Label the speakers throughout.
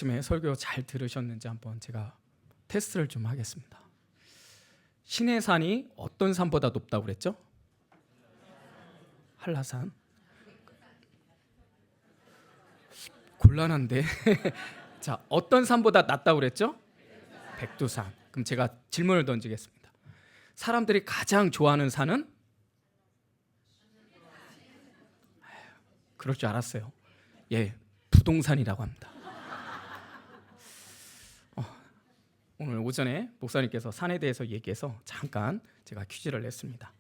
Speaker 1: 아침에 설교 잘 들으셨는지 한번 제가 테스트를 좀 하겠습니다. 신의 산이 어떤 산보다 높다고 그랬죠? 한라산. 곤란한데. 자, 어떤 산보다 낮다고 그랬죠? 백두산. 그럼 제가 질문을 던지겠습니다. 사람들이 가장 좋아하는 산은? 그럴 줄 알았어요. 예, 부동산이라고 합니다. 오늘 오전에 목사님께서 산에 대해서 얘기해서 잠깐 제가 퀴즈를 냈습니다.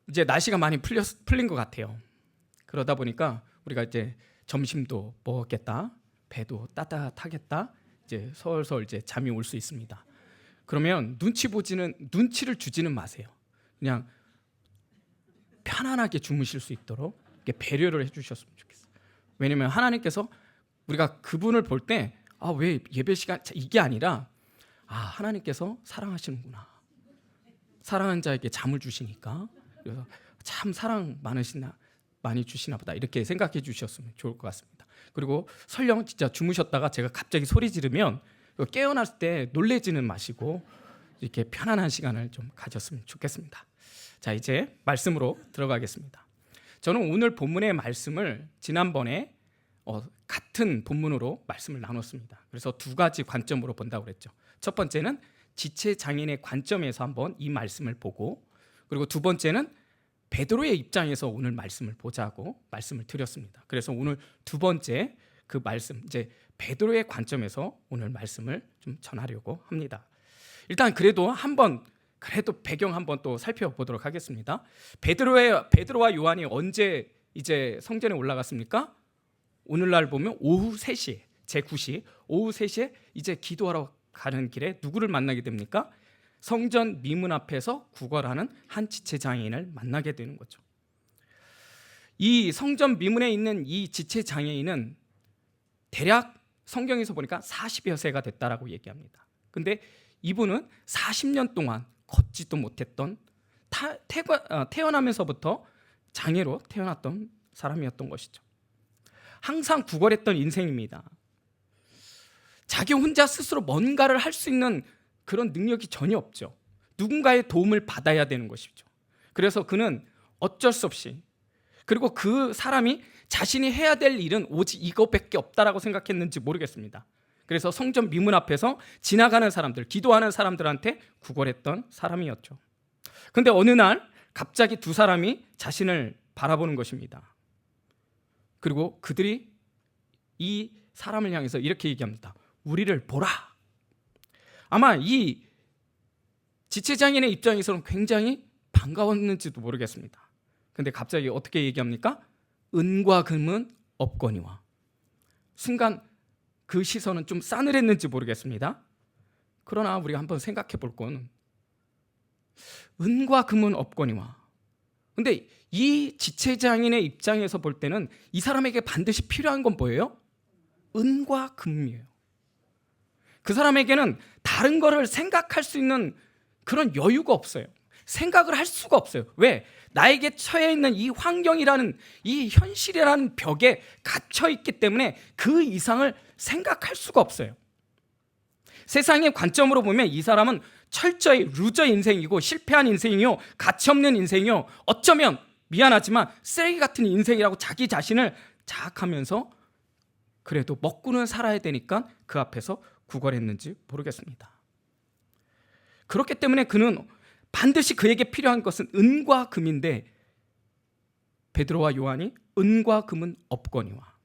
Speaker 1: 이제 날씨가 많이 풀린 것 같아요. 그러다 보니까 우리가 이제 점심도 먹었겠다, 배도 따뜻하겠다, 이제 서울서울 이제 잠이 올 수 있습니다. 그러면 눈치를 주지는 마세요. 그냥 편안하게 주무실 수 있도록 이렇게 배려를 해주셨으면 좋겠어요. 왜냐하면 하나님께서 우리가 그분을 볼 때 왜 예배 시간 이게 아니라 하나님께서 사랑하시는구나, 사랑하는 자에게 잠을 주시니까 그래서 참 사랑 많이 주시나 보다 이렇게 생각해 주셨으면 좋을 것 같습니다. 그리고 설령 진짜 주무셨다가 제가 갑자기 소리 지르면 깨어났을 때 놀래지는 마시고 이렇게 편안한 시간을 좀 가졌으면 좋겠습니다. 자, 이제 말씀으로 들어가겠습니다. 저는 오늘 본문의 말씀을 지난번에 같은 본문으로 말씀을 나눴습니다. 그래서 두 가지 관점으로 본다고 그랬죠. 첫 번째는 지체장애인의 관점에서 한번 이 말씀을 보고, 그리고 두 번째는 베드로의 입장에서 오늘 말씀을 보자고 말씀을 드렸습니다. 그래서 오늘 두 번째 그 말씀, 이제 베드로의 관점에서 오늘 말씀을 좀 전하려고 합니다. 일단 그래도 배경 한번 또 살펴보도록 하겠습니다. 베드로와 요한이 언제 이제 성전에 올라갔습니까? 오늘날 보면 오후 3시에, 제9시 오후 3시에 이제 기도하러 가는 길에 누구를 만나게 됩니까? 성전 미문 앞에서 구걸하는 한 지체장애인을 만나게 되는 거죠. 이 성전 미문에 있는 이 지체장애인은 대략 성경에서 보니까 40여 세가 됐다라고 얘기합니다. 근데 이분은 40년 동안 걷지도 못했던, 태어나면서부터 장애로 태어났던 사람이었던 것이죠. 항상 구걸했던 인생입니다. 자기 혼자 스스로 뭔가를 할 수 있는 그런 능력이 전혀 없죠. 누군가의 도움을 받아야 되는 것이죠. 그래서 그는 어쩔 수 없이, 그리고 그 사람이 자신이 해야 될 일은 오직 이거밖에 없다라고 생각했는지 모르겠습니다. 그래서 성전 미문 앞에서 지나가는 사람들, 기도하는 사람들한테 구걸했던 사람이었죠. 그런데 어느 날 갑자기 두 사람이 자신을 바라보는 것입니다. 그리고 그들이 이 사람을 향해서 이렇게 얘기합니다. 우리를 보라. 아마 이 지체장애인의 입장에서는 굉장히 반가웠는지도 모르겠습니다. 근데 갑자기 어떻게 얘기합니까? 은과 금은 없거니와. 순간 그 시선은 좀 싸늘했는지 모르겠습니다. 그러나 우리가 한번 생각해 볼 건, 은과 금은 없거니와. 근데 이 지체장애인의 입장에서 볼 때는 이 사람에게 반드시 필요한 건 뭐예요? 은과 금이에요. 그 사람에게는 다른 거를 생각할 수 있는 그런 여유가 없어요. 생각을 할 수가 없어요. 왜? 나에게 처해 있는 이 환경이라는, 이 현실이라는 벽에 갇혀 있기 때문에 그 이상을 생각할 수가 없어요. 세상의 관점으로 보면 이 사람은 철저히 루저 인생이고 실패한 인생이요, 가치 없는 인생이요, 어쩌면 미안하지만 쓰레기 같은 인생이라고 자기 자신을 자학하면서 그래도 먹고는 살아야 되니까 그 앞에서 구걸했는지 모르겠습니다. 그렇기 때문에 그는 반드시 그에게 필요한 것은 은과 금인데, 베드로와 요한이 은과 금은 없거니와.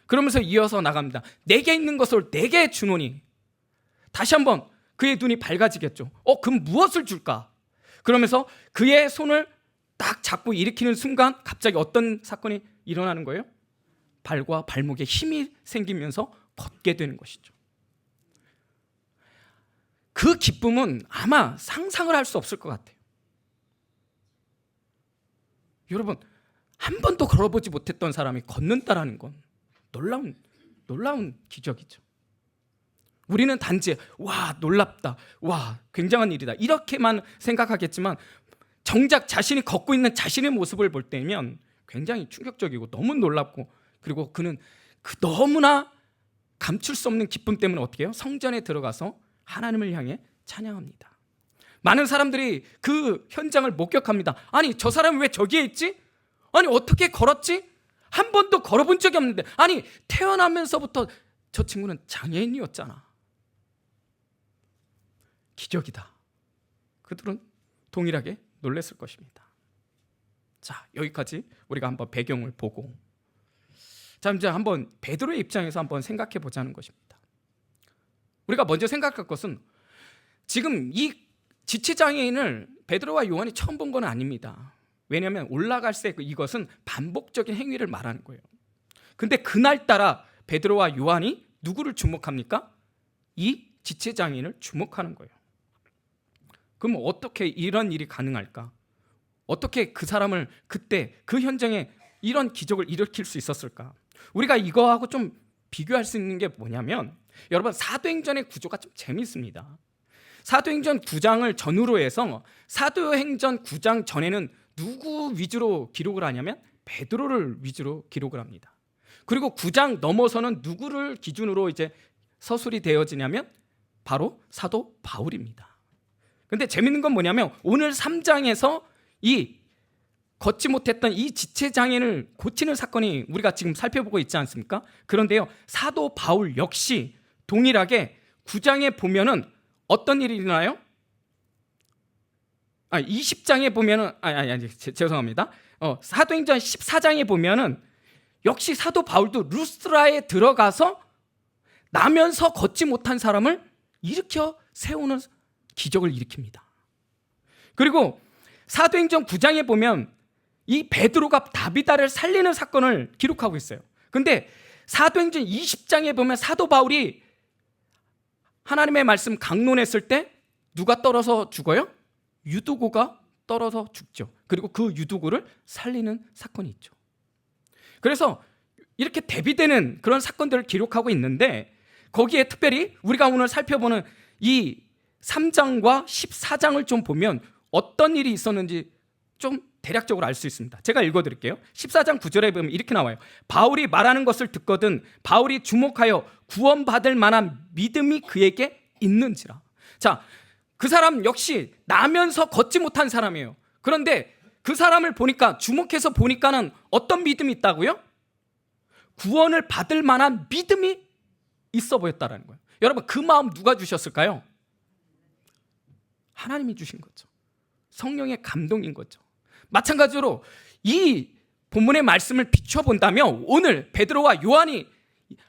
Speaker 1: 그러면서 이어서 나갑니다. 내게 있는 것을 내게 주노니. 다시 한번 그의 눈이 밝아지겠죠. 그럼 무엇을 줄까? 그러면서 그의 손을 딱 잡고 일으키는 순간 갑자기 어떤 사건이 일어나는 거예요? 발과 발목에 힘이 생기면서 걷게 되는 것이죠. 그 기쁨은 아마 상상을 할 수 없을 것 같아요. 여러분, 한 번도 걸어보지 못했던 사람이 걷는다라는 건 놀라운 기적이죠. 우리는 단지 와, 놀랍다, 와, 굉장한 일이다 이렇게만 생각하겠지만, 정작 자신이 걷고 있는 자신의 모습을 볼 때면 굉장히 충격적이고 너무 놀랍고, 그리고 그는 너무나 감출 수 없는 기쁨 때문에 어떻게 해요? 성전에 들어가서 하나님을 향해 찬양합니다. 많은 사람들이 그 현장을 목격합니다. 아니, 저 사람이 왜 저기에 있지? 아니, 어떻게 걸었지? 한 번도 걸어본 적이 없는데, 아니, 태어나면서부터 저 친구는 장애인이었잖아. 기적이다. 그들은 동일하게 놀랐을 것입니다. 자, 여기까지 우리가 한번 배경을 보고, 자, 이제 한번 베드로의 입장에서 한번 생각해 보자는 것입니다. 우리가 먼저 생각할 것은 지금 이 지체장애인을 베드로와 요한이 처음 본 건 아닙니다. 왜냐하면 올라갈새 이것은 반복적인 행위를 말하는 거예요. 근데 그날따라 베드로와 요한이 누구를 주목합니까? 이 지체장애인을 주목하는 거예요. 그럼 어떻게 이런 일이 가능할까? 어떻게 그 사람을 그때 그 현장에 이런 기적을 일으킬 수 있었을까? 우리가 이거하고 좀 비교할 수 있는 게 뭐냐면, 여러분, 사도행전의 구조가 좀 재밌습니다. 사도행전 9장을 전후로 해서 사도행전 9장 전에는 누구 위주로 기록을 하냐면 베드로를 위주로 기록을 합니다. 그리고 9장 넘어서는 누구를 기준으로 이제 서술이 되어지냐면 바로 사도 바울입니다. 근데 재밌는 건 뭐냐면 오늘 3장에서 이 걷지 못했던 이 지체장애인을 고치는 사건이 우리가 지금 살펴보고 있지 않습니까? 그런데요, 사도 바울 역시 동일하게 9장에 보면은 어떤 일이 일어나요? 20장에 보면은 죄송합니다. 사도행전 14장에 보면은 역시 사도 바울도 루스드라에 들어가서 나면서 걷지 못한 사람을 일으켜 세우는 기적을 일으킵니다. 그리고 사도행전 9장에 보면 이 베드로가 다비다를 살리는 사건을 기록하고 있어요. 근데 사도행전 20장에 보면 사도 바울이 하나님의 말씀 강론했을 때 누가 떨어져 죽어요? 유두고가 떨어져 죽죠. 그리고 그 유두고를 살리는 사건이 있죠. 그래서 이렇게 대비되는 그런 사건들을 기록하고 있는데, 거기에 특별히 우리가 오늘 살펴보는 이 3장과 14장을 좀 보면 어떤 일이 있었는지 좀 대략적으로 알 수 있습니다. 제가 읽어드릴게요. 14장 9절에 보면 이렇게 나와요. 바울이 말하는 것을 듣거든 바울이 주목하여 구원받을 만한 믿음이 그에게 있는지라. 자, 그 사람 역시 나면서 걷지 못한 사람이에요. 그런데 그 사람을 보니까, 주목해서 보니까는 어떤 믿음이 있다고요? 구원을 받을 만한 믿음이 있어 보였다라는 거예요. 여러분, 그 마음 누가 주셨을까요? 하나님이 주신 거죠. 성령의 감동인 거죠. 마찬가지로 이 본문의 말씀을 비춰본다면 오늘 베드로와 요한이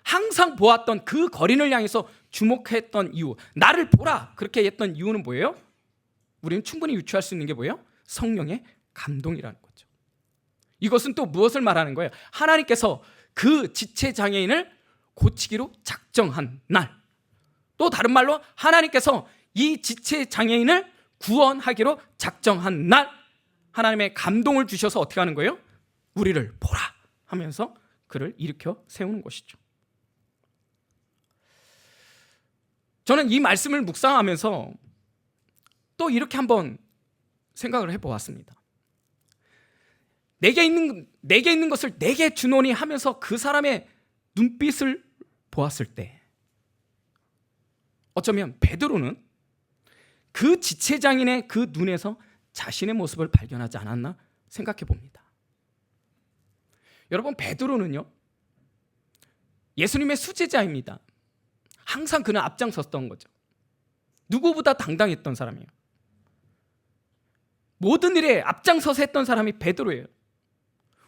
Speaker 1: 항상 보았던 그 거린을 향해서 주목했던 이유, 나를 보라 그렇게 했던 이유는 뭐예요? 우리는 충분히 유추할 수 있는 게 뭐예요? 성령의 감동이라는 거죠. 이것은 또 무엇을 말하는 거예요? 하나님께서 그 지체장애인을 고치기로 작정한 날, 또 다른 말로 하나님께서 이 지체장애인을 구원하기로 작정한 날, 하나님의 감동을 주셔서 어떻게 하는 거예요? 우리를 보라 하면서 그를 일으켜 세우는 것이죠. 저는 이 말씀을 묵상하면서 또 이렇게 한번 생각을 해보았습니다. 내게 있는 것을 내게 주노니 하면서 그 사람의 눈빛을 보았을 때 어쩌면 베드로는 그 지체장인의 그 눈에서 자신의 모습을 발견하지 않았나 생각해 봅니다. 여러분, 베드로는요, 예수님의 수제자입니다. 항상 그는 앞장섰던 거죠. 누구보다 당당했던 사람이에요. 모든 일에 앞장서서 했던 사람이 베드로예요.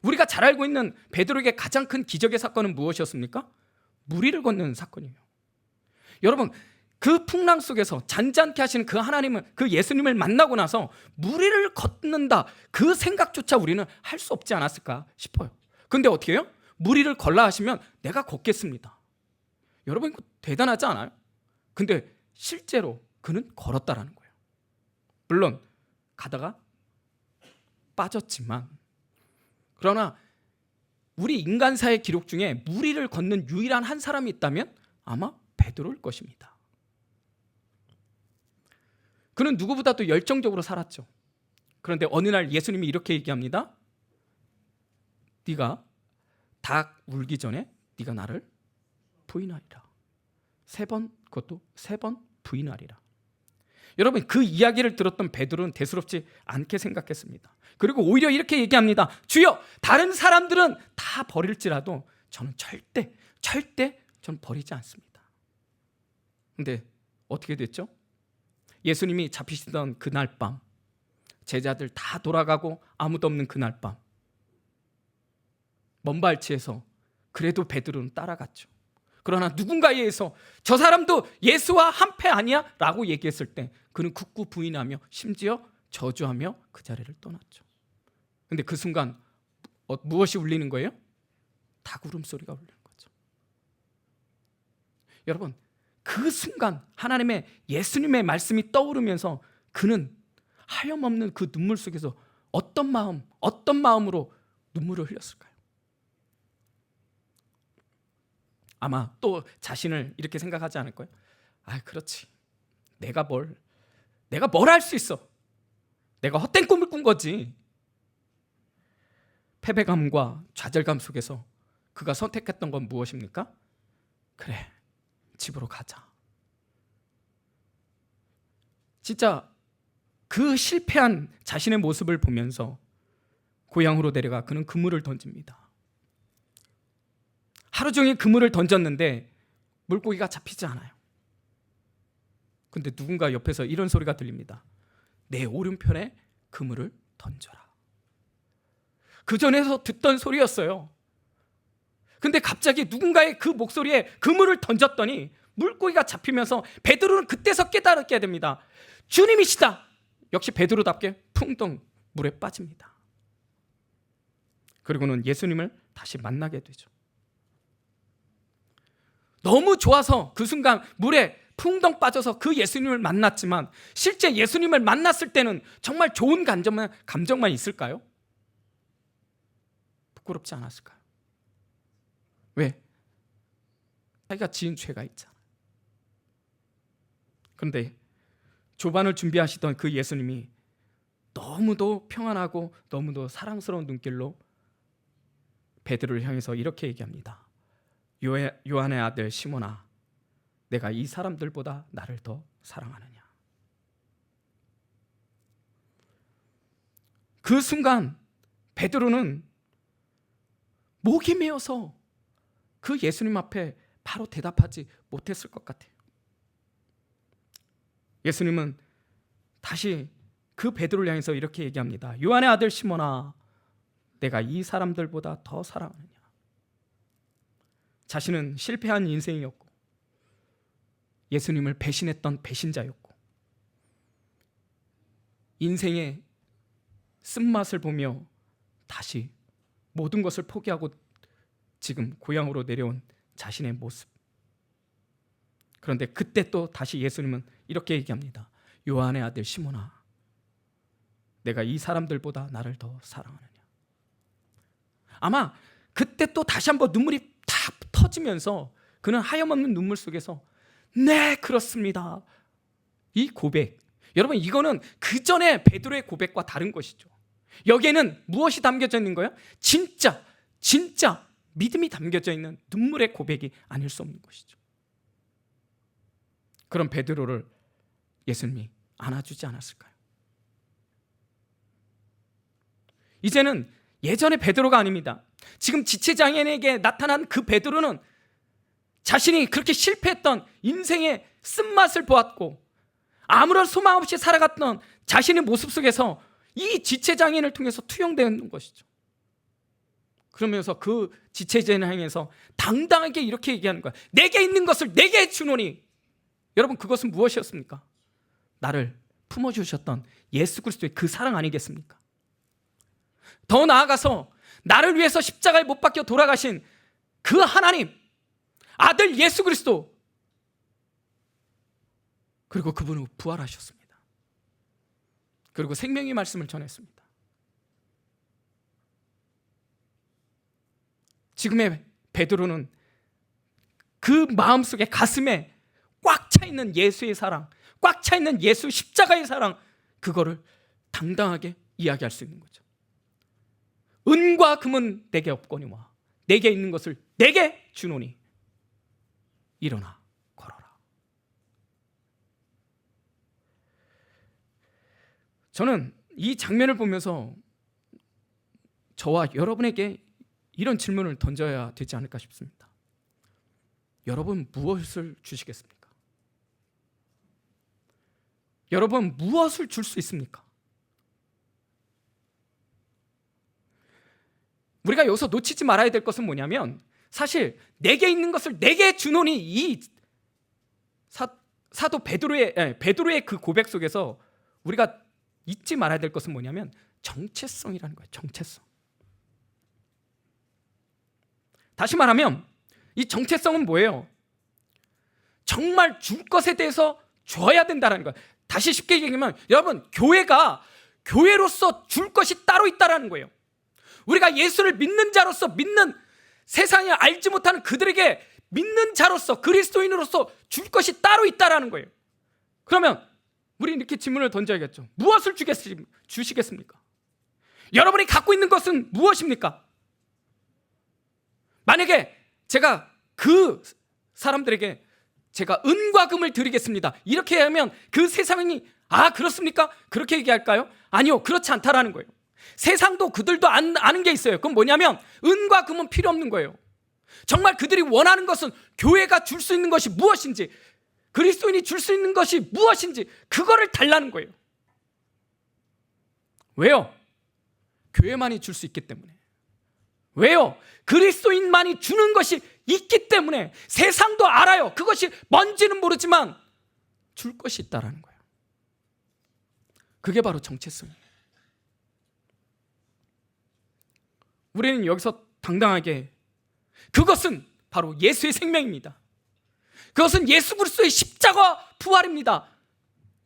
Speaker 1: 우리가 잘 알고 있는 베드로에게 가장 큰 기적의 사건은 무엇이었습니까? 무리를 걷는 사건이에요. 여러분, 그 풍랑 속에서 잔잔케 하시는 그 하나님을, 그 예수님을 만나고 나서 무리를 걷는다, 그 생각조차 우리는 할 수 없지 않았을까 싶어요. 근데 어떻게 해요? 무리를 걸라 하시면 내가 걷겠습니다. 여러분, 이거 대단하지 않아요? 근데 실제로 그는 걸었다라는 거예요. 물론 가다가 빠졌지만, 그러나 우리 인간사의 기록 중에 무리를 걷는 유일한 한 사람이 있다면 아마 베드로일 것입니다. 그는 누구보다도 열정적으로 살았죠. 그런데 어느 날 예수님이 이렇게 얘기합니다. 네가 닭 울기 전에 네가 나를 부인하리라. 3번, 그것도 3번 부인하리라. 여러분, 그 이야기를 들었던 베드로는 대수롭지 않게 생각했습니다. 그리고 오히려 이렇게 얘기합니다. 주여, 다른 사람들은 다 버릴지라도 저는 절대 저는 버리지 않습니다. 근데 어떻게 됐죠? 예수님이 잡히시던 그날 밤, 제자들 다 돌아가고 아무도 없는 그날 밤, 먼 발치에서 그래도 베드로는 따라갔죠. 그러나 누군가에 의해서 저 사람도 예수와 한패 아니야? 라고 얘기했을 때 그는 굳고 부인하며 심지어 저주하며 그 자리를 떠났죠. 근데 그 순간 무엇이 울리는 거예요? 닭 울음소리가 울리는 거죠. 여러분, 그 순간 하나님의 예수님의 말씀이 떠오르면서 그는 하염없는 그 눈물 속에서 어떤 마음으로 눈물을 흘렸을까요? 아마 또 자신을 이렇게 생각하지 않을 거예요. 아, 그렇지. 내가 뭘 할 수 있어. 내가 헛된 꿈을 꾼 거지. 패배감과 좌절감 속에서 그가 선택했던 건 무엇입니까? 그래, 집으로 가자. 진짜 그 실패한 자신의 모습을 보면서 고향으로 내려가 그는 그물을 던집니다. 하루 종일 그물을 던졌는데 물고기가 잡히지 않아요. 근데 누군가 옆에서 이런 소리가 들립니다. 내 오른편에 그물을 던져라. 그 전에서 듣던 소리였어요. 근데 갑자기 누군가의 그 목소리에 그물을 던졌더니 물고기가 잡히면서 베드로는 그때서 깨달게 됩니다. 주님이시다. 역시 베드로답게 풍덩 물에 빠집니다. 그리고는 예수님을 다시 만나게 되죠. 너무 좋아서 그 순간 물에 풍덩 빠져서 그 예수님을 만났지만 실제 예수님을 만났을 때는 정말 좋은 감정만 있을까요? 부끄럽지 않았을까요? 왜? 자기가 지은 죄가 있잖아요. 그런데 조반을 준비하시던 그 예수님이 너무도 평안하고 너무도 사랑스러운 눈길로 베드로를 향해서 이렇게 얘기합니다. 요한의 아들 시몬아, 내가 이 사람들보다 나를 더 사랑하느냐? 그 순간 베드로는 목이 메어서 그 예수님 앞에 바로 대답하지 못했을 것 같아요. 예수님은 다시 그 베드로를 향해서 이렇게 얘기합니다. 요한의 아들 시몬아, 내가 이 사람들보다 더 사랑하느냐? 자신은 실패한 인생이었고 예수님을 배신했던 배신자였고 인생의 쓴맛을 보며 다시 모든 것을 포기하고 지금 고향으로 내려온 자신의 모습. 그런데 그때 또 다시 예수님은 이렇게 얘기합니다. 요한의 아들 시몬아, 내가 이 사람들보다 나를 더 사랑하느냐? 아마 그때 또 다시 한번 눈물이 탁 터지면서 그는 하염없는 눈물 속에서 네, 그렇습니다. 이 고백, 여러분 이거는 그 전에 베드로의 고백과 다른 것이죠. 여기에는 무엇이 담겨져 있는 거예요? 진짜 믿음이 담겨져 있는 눈물의 고백이 아닐 수 없는 것이죠. 그런 베드로를 예수님이 안아주지 않았을까요? 이제는 예전의 베드로가 아닙니다. 지금 지체장애인에게 나타난 그 베드로는 자신이 그렇게 실패했던 인생의 쓴맛을 보았고 아무런 소망 없이 살아갔던 자신의 모습 속에서 이 지체장애인을 통해서 투영되는 것이죠. 그러면서 그 지체장애인을 향해서 당당하게 이렇게 얘기하는 거야. 내게 있는 것을 내게 주노니. 여러분, 그것은 무엇이었습니까? 나를 품어주셨던 예수 그리스도의 그 사랑 아니겠습니까? 더 나아가서 나를 위해서 십자가에 못 박혀 돌아가신 그 하나님, 아들 예수 그리스도, 그리고 그분은 부활하셨습니다. 그리고 생명의 말씀을 전했습니다. 지금의 베드로는 그 마음속에 가슴에 꽉 차 있는 예수의 사랑, 꽉 차 있는 예수 십자가의 사랑, 그거를 당당하게 이야기할 수 있는 거죠. 은과 금은 내게 없거니와 내게 있는 것을 내게 주노니 일어나 걸어라. 저는 이 장면을 보면서 저와 여러분에게 이런 질문을 던져야 되지 않을까 싶습니다. 여러분 무엇을 주시겠습니까? 여러분 무엇을 줄 수 있습니까? 우리가 여기서 놓치지 말아야 될 것은 뭐냐면, 사실 내게 있는 것을 내게 주노니, 이 사도 베드로의 그 고백 속에서 우리가 잊지 말아야 될 것은 뭐냐면 정체성이라는 거예요. 정체성. 다시 말하면 이 정체성은 뭐예요? 정말 줄 것에 대해서 줘야 된다는 거예요. 다시 쉽게 얘기하면, 여러분, 교회가 교회로서 줄 것이 따로 있다는 거예요. 우리가 예수를 믿는 자로서, 믿는 세상에 알지 못하는 그들에게 믿는 자로서, 그리스도인으로서 줄 것이 따로 있다는 거예요. 그러면 우리는 이렇게 질문을 던져야겠죠. 무엇을 주시겠습니까? 여러분이 갖고 있는 것은 무엇입니까? 만약에 제가 그 사람들에게 제가 은과 금을 드리겠습니다, 이렇게 하면 그 세상이 그렇습니까? 그렇게 얘기할까요? 아니요, 그렇지 않다라는 거예요. 세상도 그들도 아는 게 있어요. 그건 뭐냐면 은과 금은 필요 없는 거예요. 정말 그들이 원하는 것은 교회가 줄 수 있는 것이 무엇인지, 그리스도인이 줄 수 있는 것이 무엇인지, 그거를 달라는 거예요. 왜요? 교회만이 줄 수 있기 때문에. 왜요? 그리스도인만이 주는 것이 있기 때문에. 세상도 알아요. 그것이 뭔지는 모르지만 줄 것이 있다라는 거예요. 그게 바로 정체성이에요. 우리는 여기서 당당하게, 그것은 바로 예수의 생명입니다. 그것은 예수 그리스도의 십자가 부활입니다.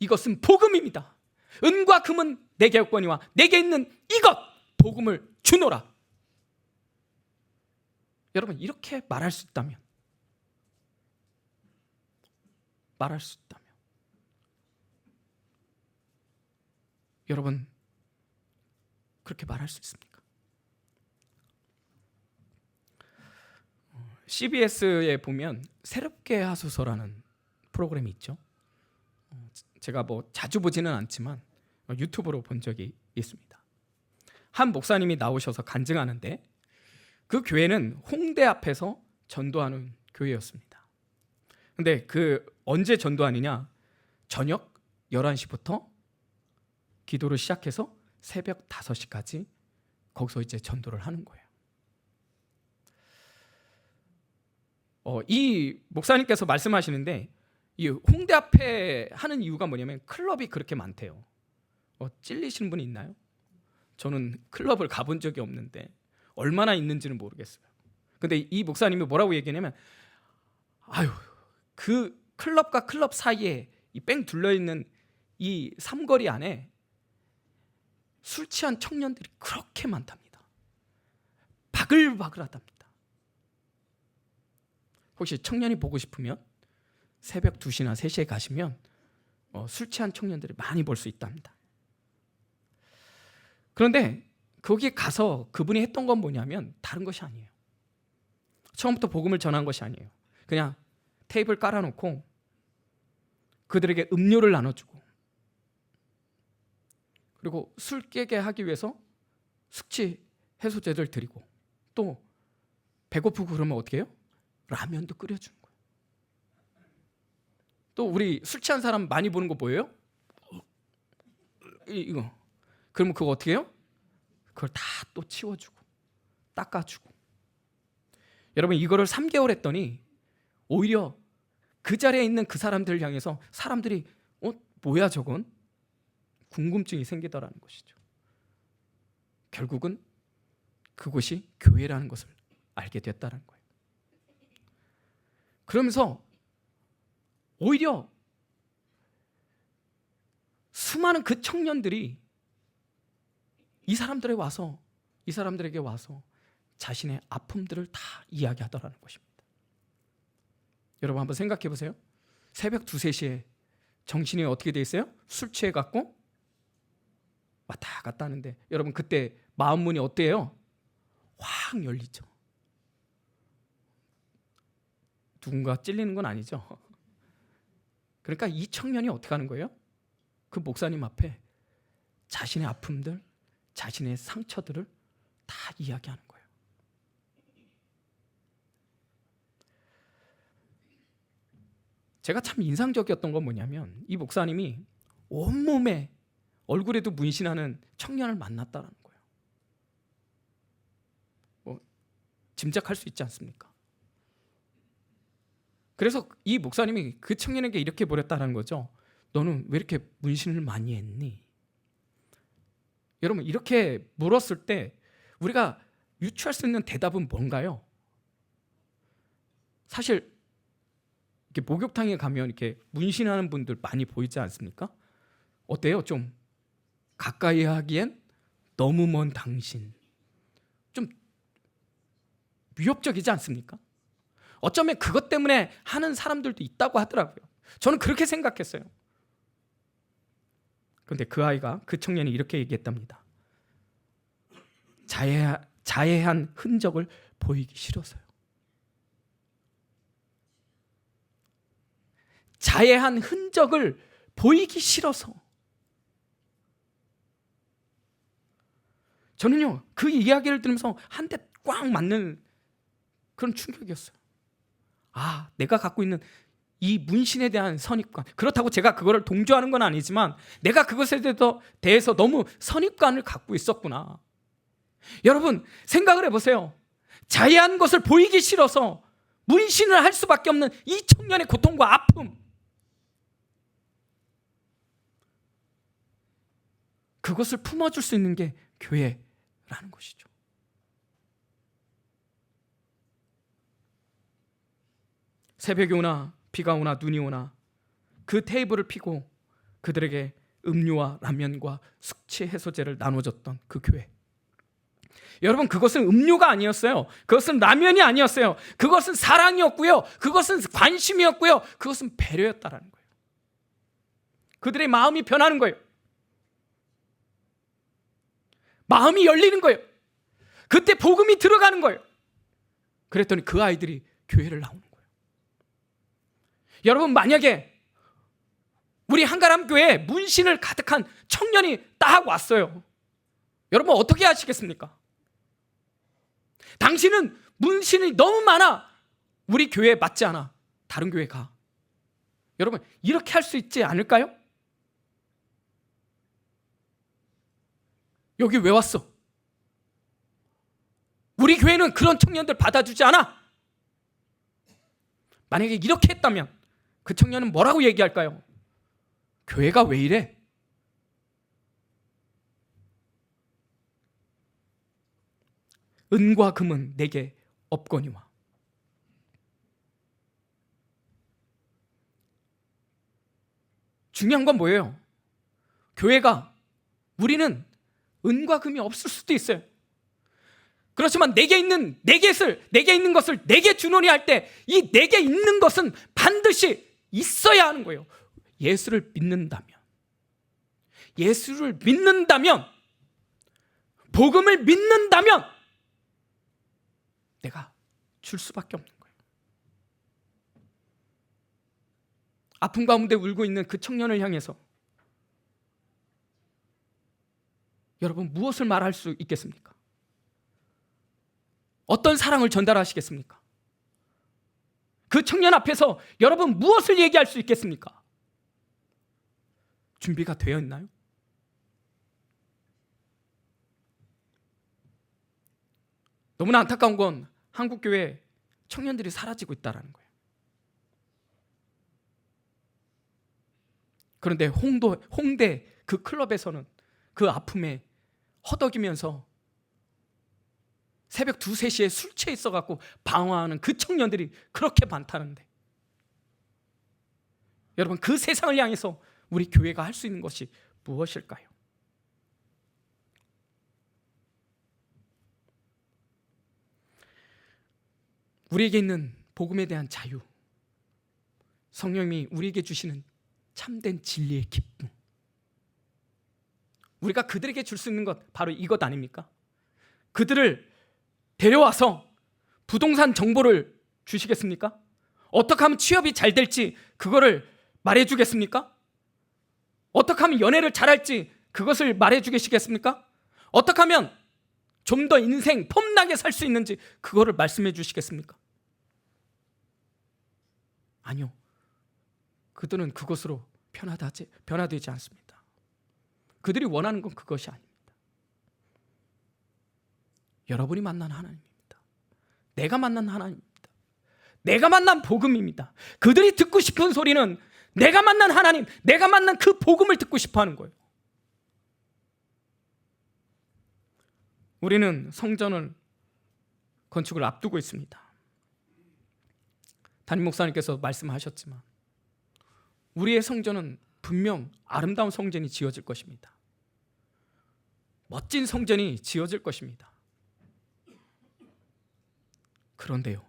Speaker 1: 이것은 복음입니다. 은과 금은 내게 없거니와 내게 있는 이것 복음을 주노라. 여러분, 이렇게 말할 수 있다면, 여러분 그렇게 말할 수 있습니까? CBS에 보면 새롭게 하소서라는 프로그램이 있죠. 제가 자주 보지는 않지만 유튜브로 본 적이 있습니다. 한 목사님이 나오셔서 간증하는데, 그 교회는 홍대 앞에서 전도하는 교회였습니다. 근데 언제 전도하느냐? 저녁 11시부터 기도를 시작해서 새벽 5시까지 거기서 이제 전도를 하는 거예요. 이 목사님께서 말씀하시는데, 이 홍대 앞에 하는 이유가 뭐냐면 클럽이 그렇게 많대요. 찔리시는 분이 있나요? 저는 클럽을 가본 적이 없는데 얼마나 있는지는 모르겠어요. 근데 이 목사님이 뭐라고 얘기하냐면, 그 클럽과 클럽 사이에 이 뺑 둘러있는 이 삼거리 안에 술 취한 청년들이 그렇게 많답니다. 바글바글하답니다. 혹시 청년이 보고 싶으면 새벽 2시나 3시에 가시면 술 취한 청년들이 많이 볼 수 있답니다. 그런데 거기 가서 그분이 했던 건 뭐냐면 다른 것이 아니에요. 처음부터 복음을 전한 것이 아니에요. 그냥 테이블 깔아놓고 그들에게 음료를 나눠주고, 그리고 술 깨게 하기 위해서 숙취 해소제를 드리고, 또 배고프고 그러면 어떻게 해요? 라면도 끓여주는 거예요. 또 우리 술 취한 사람 많이 보는 거 뭐예요? 이거. 그러면 그거 어떻게 해요? 그걸 다 또 치워주고 닦아주고. 여러분, 이거를 3개월 했더니 오히려 그 자리에 있는 그 사람들을 향해서 사람들이 뭐야 저건? 궁금증이 생기더라는 것이죠. 결국은 그곳이 교회라는 것을 알게 됐다는 거예요. 그러면서 오히려 수많은 그 청년들이 이 사람들에게 와서 자신의 아픔들을 다 이야기하더라는 것입니다. 여러분 한번 생각해 보세요. 새벽 2, 3시에 정신이 어떻게 돼 있어요? 술 취해 갖고 왔다 갔다 하는데, 여러분 그때 마음 문이 어때요? 확 열리죠. 누군가 찔리는 건 아니죠. 그러니까 이 청년이 어떻게 하는 거예요? 그 목사님 앞에 자신의 아픔들, 자신의 상처들을 다 이야기하는 거예요. 제가 참 인상적이었던 건 뭐냐면 이 목사님이 온몸에 얼굴에도 문신하는 청년을 만났다는 거예요. 짐작할 수 있지 않습니까? 그래서 이 목사님이 그 청년에게 이렇게 물었다는 거죠. 너는 왜 이렇게 문신을 많이 했니? 여러분, 이렇게 물었을 때 우리가 유추할 수 있는 대답은 뭔가요? 사실 이렇게 목욕탕에 가면 이렇게 문신하는 분들 많이 보이지 않습니까? 어때요? 좀 가까이 하기엔 너무 먼 당신. 좀 위협적이지 않습니까? 어쩌면 그것 때문에 하는 사람들도 있다고 하더라고요. 저는 그렇게 생각했어요. 그런데 그 아이가, 그 청년이 이렇게 얘기했답니다. 자해한 흔적을 보이기 싫어서요. 자해한 흔적을 보이기 싫어서. 저는요, 그 이야기를 들으면서 한 대 꽉 맞는 그런 충격이었어요. 아, 내가 갖고 있는 이 문신에 대한 선입관, 그렇다고 제가 그거를 동조하는 건 아니지만 내가 그것에 대해서 너무 선입관을 갖고 있었구나. 여러분, 생각을 해보세요. 자해한 것을 보이기 싫어서 문신을 할 수밖에 없는 이 청년의 고통과 아픔, 그것을 품어줄 수 있는 게 교회라는 것이죠. 새벽이 오나 비가 오나 눈이 오나 그 테이블을 피고 그들에게 음료와 라면과 숙취 해소제를 나눠줬던 그 교회. 여러분, 그것은 음료가 아니었어요. 그것은 라면이 아니었어요. 그것은 사랑이었고요. 그것은 관심이었고요. 그것은 배려였다라는 거예요. 그들의 마음이 변하는 거예요. 마음이 열리는 거예요. 그때 복음이 들어가는 거예요. 그랬더니 그 아이들이 교회를 나오는 거예요. 여러분, 만약에 우리 한가람교회에 문신을 가득한 청년이 딱 왔어요. 여러분, 어떻게 하시겠습니까? 당신은 문신이 너무 많아. 우리 교회에 맞지 않아. 다른 교회 가. 여러분, 이렇게 할 수 있지 않을까요? 여기 왜 왔어? 우리 교회는 그런 청년들 받아주지 않아. 만약에 이렇게 했다면 그 청년은 뭐라고 얘기할까요? 교회가 왜 이래? 은과 금은 내게 없거니와. 중요한 건 뭐예요? 교회가, 우리는 은과 금이 없을 수도 있어요. 그렇지만 내게 있는 것을 내게 주노니 할 때 이 내게 있는 것은 반드시 있어야 하는 거예요. 예수를 믿는다면, 복음을 믿는다면 내가 줄 수밖에 없는 거예요. 아픔 가운데 울고 있는 그 청년을 향해서 여러분, 무엇을 말할 수 있겠습니까? 어떤 사랑을 전달하시겠습니까? 그 청년 앞에서 여러분 무엇을 얘기할 수 있겠습니까? 준비가 되어 있나요? 너무나 안타까운 건 한국교회 청년들이 사라지고 있다는 거예요. 그런데 홍대 그 클럽에서는 그 아픔에 허덕이면서 새벽 2, 3시에 술 취해 있어갖고 방황하는 그 청년들이 그렇게 많다는데, 여러분, 그 세상을 향해서 우리 교회가 할 수 있는 것이 무엇일까요? 우리에게 있는 복음에 대한 자유, 성령님이 우리에게 주시는 참된 진리의 기쁨, 우리가 그들에게 줄 수 있는 것 바로 이것 아닙니까? 그들을 데려와서 부동산 정보를 주시겠습니까? 어떻게 하면 취업이 잘 될지 그거를 말해주겠습니까? 어떻게 하면 연애를 잘할지 그것을 말해주게 시겠습니까? 어떻게 하면 좀 더 인생 폼나게 살 수 있는지 그거를 말씀해 주시겠습니까? 아니요. 그들은 그것으로 변화되지 않습니다. 그들이 원하는 건 그것이 아닙니다. 여러분이 만난 하나님입니다. 내가 만난 하나님입니다. 내가 만난 복음입니다. 그들이 듣고 싶은 소리는 내가 만난 하나님, 내가 만난 그 복음을 듣고 싶어 하는 거예요. 우리는 성전을 건축을 앞두고 있습니다. 담임 목사님께서 말씀하셨지만 우리의 성전은 분명 아름다운 성전이 지어질 것입니다. 멋진 성전이 지어질 것입니다. 그런데요,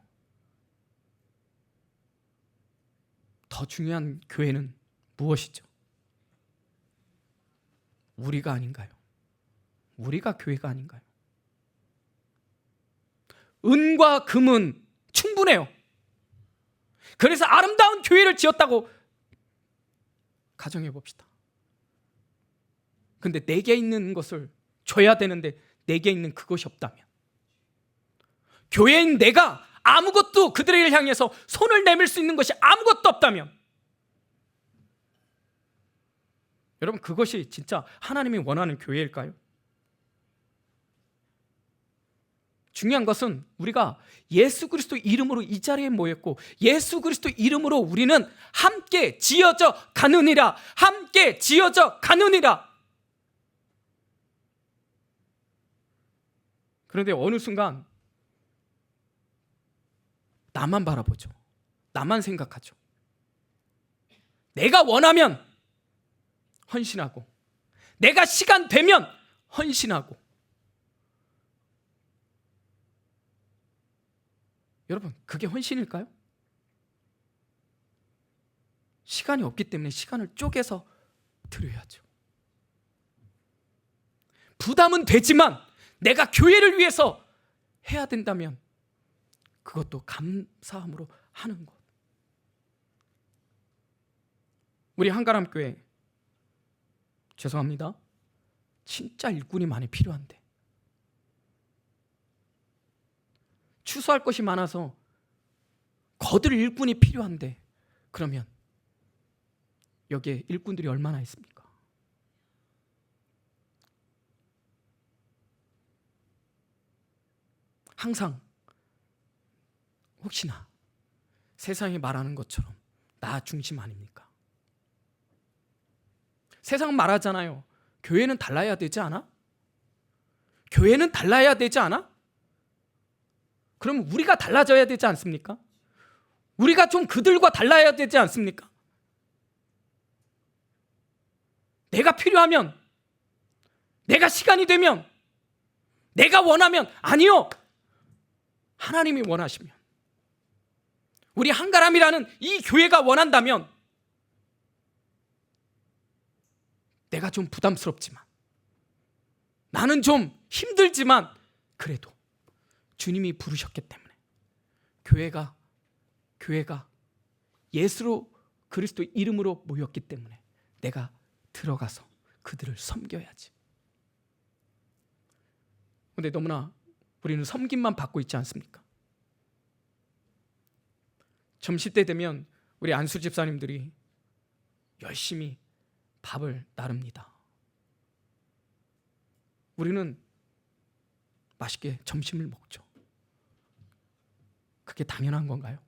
Speaker 1: 더 중요한 교회는 무엇이죠? 우리가 아닌가요? 우리가 교회가 아닌가요? 은과 금은 충분해요. 그래서 아름다운 교회를 지었다고 가정해 봅시다. 근데 내게 있는 것을 줘야 되는데 내게 있는 그것이 없다면, 교회인 내가 아무것도 그들을 향해서 손을 내밀 수 있는 것이 아무것도 없다면, 여러분, 그것이 진짜 하나님이 원하는 교회일까요? 중요한 것은 우리가 예수 그리스도 이름으로 이 자리에 모였고 예수 그리스도 이름으로 우리는 함께 지어져 가느니라, 함께 지어져 가느니라. 그런데 어느 순간 나만 바라보죠. 나만 생각하죠. 내가 원하면 헌신하고, 내가 시간 되면 헌신하고. 여러분, 그게 헌신일까요? 시간이 없기 때문에 시간을 쪼개서 드려야죠. 부담은 되지만 내가 교회를 위해서 해야 된다면 그것도 감사함으로 하는 것. 우리 한가람교회, 죄송합니다, 진짜 일꾼이 많이 필요한데, 추수할 것이 많아서 거들 일꾼이 필요한데, 그러면 여기에 일꾼들이 얼마나 있습니까? 항상 혹시나 세상이 말하는 것처럼 나 중심 아닙니까? 세상은 말하잖아요. 교회는 달라야 되지 않아? 교회는 달라야 되지 않아? 그럼 우리가 달라져야 되지 않습니까? 우리가 좀 그들과 달라야 되지 않습니까? 내가 필요하면, 내가 시간이 되면, 내가 원하면, 아니요, 하나님이 원하시면, 우리 한가람이라는 이 교회가 원한다면, 내가 좀 부담스럽지만, 나는 좀 힘들지만, 그래도 주님이 부르셨기 때문에 교회가 예수로 그리스도 이름으로 모였기 때문에 내가 들어가서 그들을 섬겨야지. 그런데 너무나 우리는 섬김만 받고 있지 않습니까? 점심때 되면 우리 안수 집사님들이 열심히 밥을 나릅니다. 우리는 맛있게 점심을 먹죠. 그게 당연한 건가요?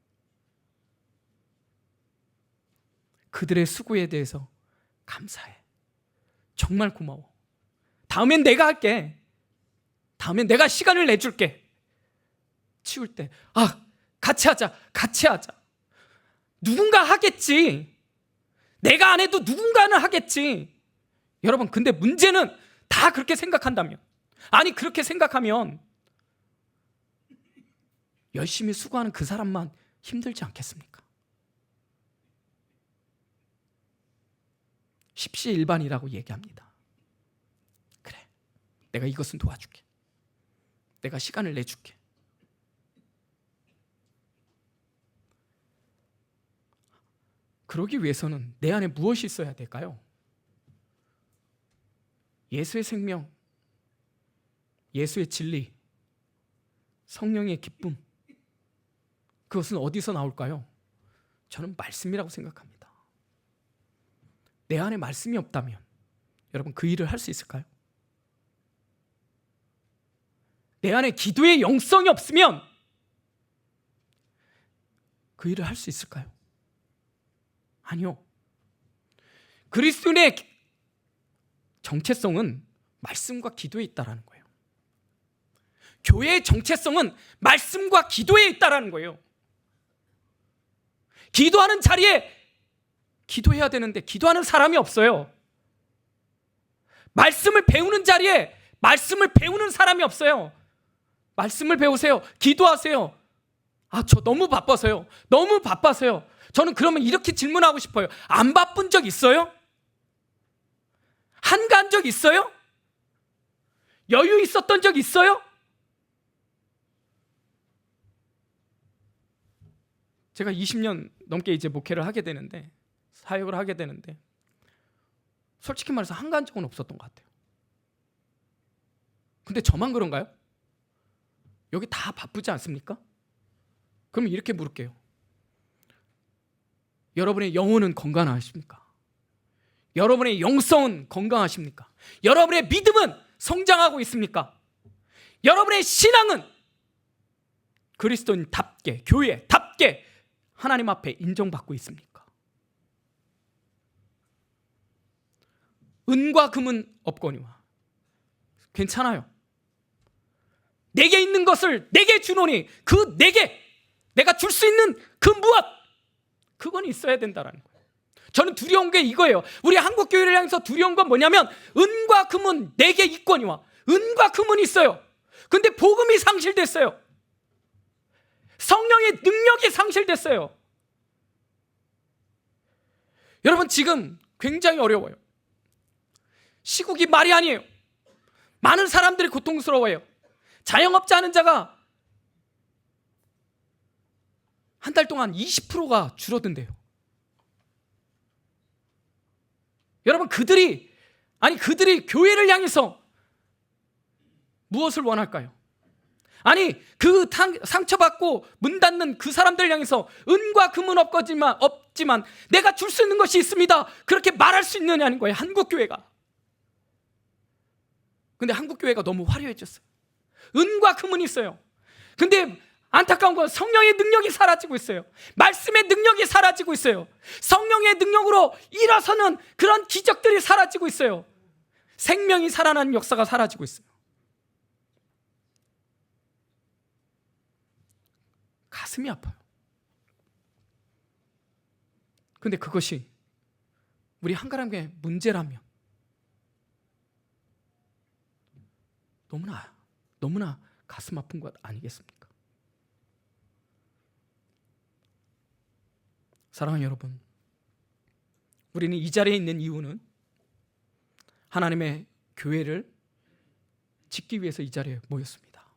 Speaker 1: 그들의 수고에 대해서 감사해. 정말 고마워. 다음엔 내가 할게. 다음엔 내가 시간을 내줄게. 치울 때, 같이 하자. 누군가 하겠지. 내가 안 해도 누군가는 하겠지. 여러분, 근데 문제는 다 그렇게 생각한다면, 아니, 그렇게 생각하면 열심히 수고하는 그 사람만 힘들지 않겠습니까? 십시일반이라고 얘기합니다. 그래, 내가 이것은 도와줄게. 내가 시간을 내줄게. 그러기 위해서는 내 안에 무엇이 있어야 될까요? 예수의 생명, 예수의 진리, 성령의 기쁨, 그것은 어디서 나올까요? 저는 말씀이라고 생각합니다. 내 안에 말씀이 없다면 여러분 그 일을 할 수 있을까요? 내 안에 기도의 영성이 없으면 그 일을 할 수 있을까요? 아니요. 그리스도인의 정체성은 말씀과 기도에 있다라는 거예요. 교회의 정체성은 말씀과 기도에 있다라는 거예요. 기도하는 자리에 기도해야 되는데 기도하는 사람이 없어요. 말씀을 배우는 자리에 말씀을 배우는 사람이 없어요. 말씀을 배우세요. 기도하세요. 저 너무 바빠서요. 너무 바빠서요. 저는 그러면 이렇게 질문하고 싶어요. 안 바쁜 적 있어요? 한가한 적 있어요? 여유 있었던 적 있어요? 제가 20년 넘게 이제 목회를 하게 되는데, 사역을 하게 되는데, 솔직히 말해서 한가한 적은 없었던 것 같아요. 근데 저만 그런가요? 여기 다 바쁘지 않습니까? 그럼 이렇게 물을게요. 여러분의 영혼은 건강하십니까? 여러분의 영성은 건강하십니까? 여러분의 믿음은 성장하고 있습니까? 여러분의 신앙은 그리스도인답게, 교회답게 하나님 앞에 인정받고 있습니까? 은과 금은 없거니와. 괜찮아요. 내게 있는 것을 내게 주노니 그 내가 줄 수 있는 그 무엇, 그건 있어야 된다라는 거예요. 저는 두려운 게 이거예요. 우리 한국교회를 향해서 두려운 건 뭐냐면 은과 금은 내게 있거니와. 은과 금은 있어요. 근데 복음이 상실됐어요. 성령의 능력이 상실됐어요. 여러분 지금 굉장히 어려워요. 시국이 말이 아니에요. 많은 사람들이 고통스러워요. 자영업자 하는 자가 한 달 동안 20%가 줄어든대요. 여러분 그들이 교회를 향해서 무엇을 원할까요? 아니 그 상처받고 문 닫는 그 사람들 향해서 은과 금은 없지만 내가 줄 수 있는 것이 있습니다, 그렇게 말할 수 있느냐는 거예요. 한국교회가. 근데 한국교회가 너무 화려해졌어요. 은과 금은 있어요. 근데 안타까운 건 성령의 능력이 사라지고 있어요. 말씀의 능력이 사라지고 있어요. 성령의 능력으로 일어서는 그런 기적들이 사라지고 있어요. 생명이 살아나는 역사가 사라지고 있어요. 가슴이 아파요. 근데 그것이 우리 한가람교회의 문제라면 너무나 가슴 아픈 것 아니겠습니까? 사랑하는 여러분, 우리는 이 자리에 있는 이유는 하나님의 교회를 짓기 위해서 이 자리에 모였습니다.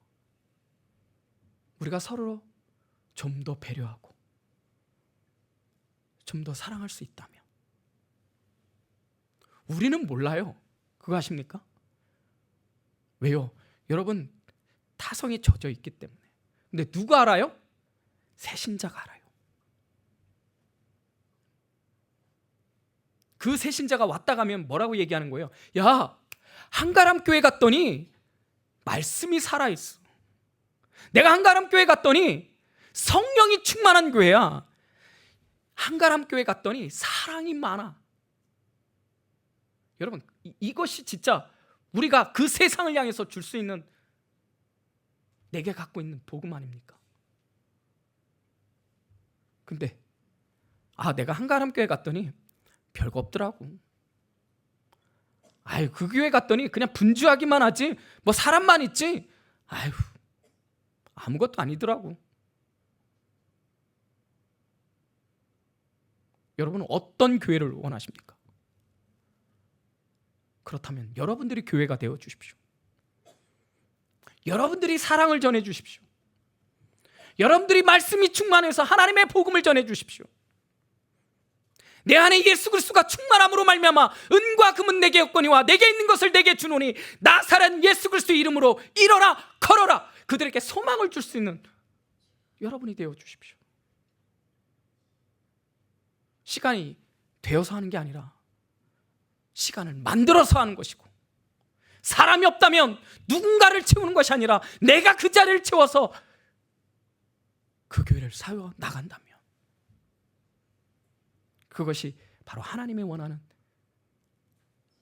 Speaker 1: 우리가 서로 좀 더 배려하고 좀 더 사랑할 수 있다면. 우리는 몰라요. 그거 아십니까? 왜요? 여러분 타성에 젖어 있기 때문에. 근데 누가 알아요? 새신자가 알아요. 그 새신자가 왔다 가면 뭐라고 얘기하는 거예요? 야, 한가람교회 갔더니 말씀이 살아있어. 내가 한가람교회 갔더니 성령이 충만한 교회야. 한가람교회 갔더니 사랑이 많아. 여러분 이것이 진짜 우리가 그 세상을 향해서 줄 수 있는, 내게 갖고 있는 복음 아닙니까? 근데 내가 한가람교회 갔더니 별거 없더라고. 그 교회 갔더니 그냥 분주하기만 하지 뭐 사람만 있지 아무것도 아니더라고. 여러분은 어떤 교회를 원하십니까? 그렇다면 여러분들이 교회가 되어 주십시오. 여러분들이 사랑을 전해 주십시오. 여러분들이 말씀이 충만해서 하나님의 복음을 전해 주십시오. 내 안에 예수 그리스도가 충만함으로 말미암아 은과 금은 내게 없거니와 내게 있는 것을 내게 주노니 나사렛 예수 그리스도의 이름으로 일어나 걸어라. 그들에게 소망을 줄 수 있는 여러분이 되어 주십시오. 시간이 되어서 하는 게 아니라 시간을 만들어서 하는 것이고, 사람이 없다면 누군가를 채우는 것이 아니라 내가 그 자리를 채워서 그 교회를 세워 나간다면, 그것이 바로 하나님의 원하는,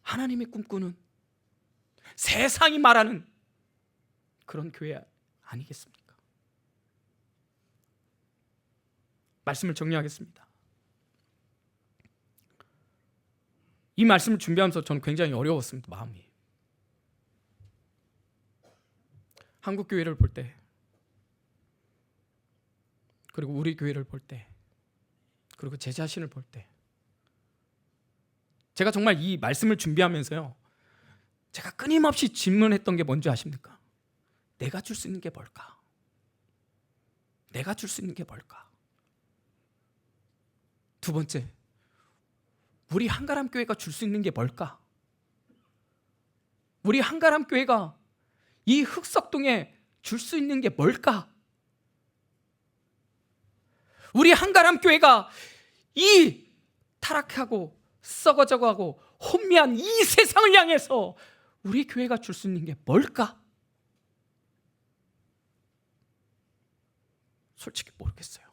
Speaker 1: 하나님이 꿈꾸는, 세상이 말하는 그런 교회 아니겠습니까? 말씀을 정리하겠습니다. 이 말씀을 준비하면서 저는 굉장히 어려웠습니다. 마음이. 한국 교회를 볼 때, 그리고 우리 교회를 볼 때, 그리고 제 자신을 볼 때, 제가 정말 이 말씀을 준비하면서요, 제가 끊임없이 질문했던 게 뭔지 아십니까? 내가 줄 수 있는 게 뭘까? 내가 줄 수 있는 게 뭘까? 두 번째, 우리 한가람 교회가 줄 수 있는 게 뭘까? 우리 한가람 교회가 이 흑석동에 줄 수 있는 게 뭘까? 우리 한가람 교회가 이 타락하고 썩어져가고 혼미한 이 세상을 향해서 우리 교회가 줄 수 있는 게 뭘까? 솔직히 모르겠어요.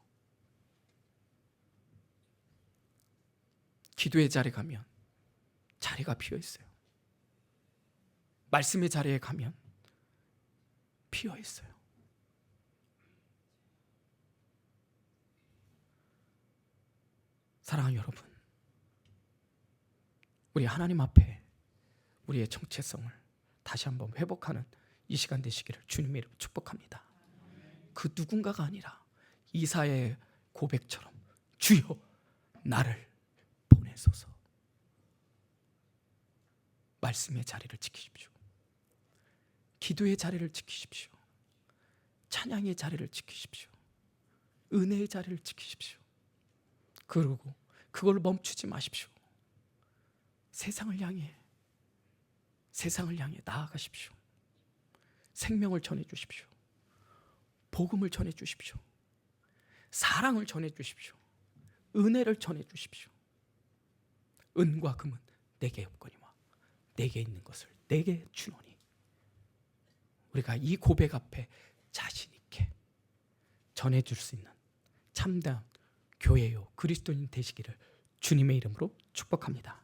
Speaker 1: 기도의 자리에 가면 자리가 비어 있어요. 말씀의 자리에 가면 비어 있어요. 사랑하는 여러분, 우리 하나님 앞에 우리의 정체성을 다시 한번 회복하는 이 시간 되시기를 주님의 이름으로 축복합니다. 그 누군가가 아니라 이사야의 고백처럼 주여 나를 보내소서. 말씀의 자리를 지키십시오. 기도의 자리를 지키십시오. 찬양의 자리를 지키십시오. 은혜의 자리를 지키십시오. 그리고 그걸 멈추지 마십시오. 세상을 향해 나아가십시오. 생명을 전해 주십시오. 복음을 전해 주십시오. 사랑을 전해 주십시오. 은혜를 전해 주십시오. 은과 금은 내게 없거니와 내게 있는 것을 내게 주노니. 우리가 이 고백 앞에 자신 있게 전해 줄 수 있는 참다운 교회요 그리스도인 되시기를 주님의 이름으로 축복합니다.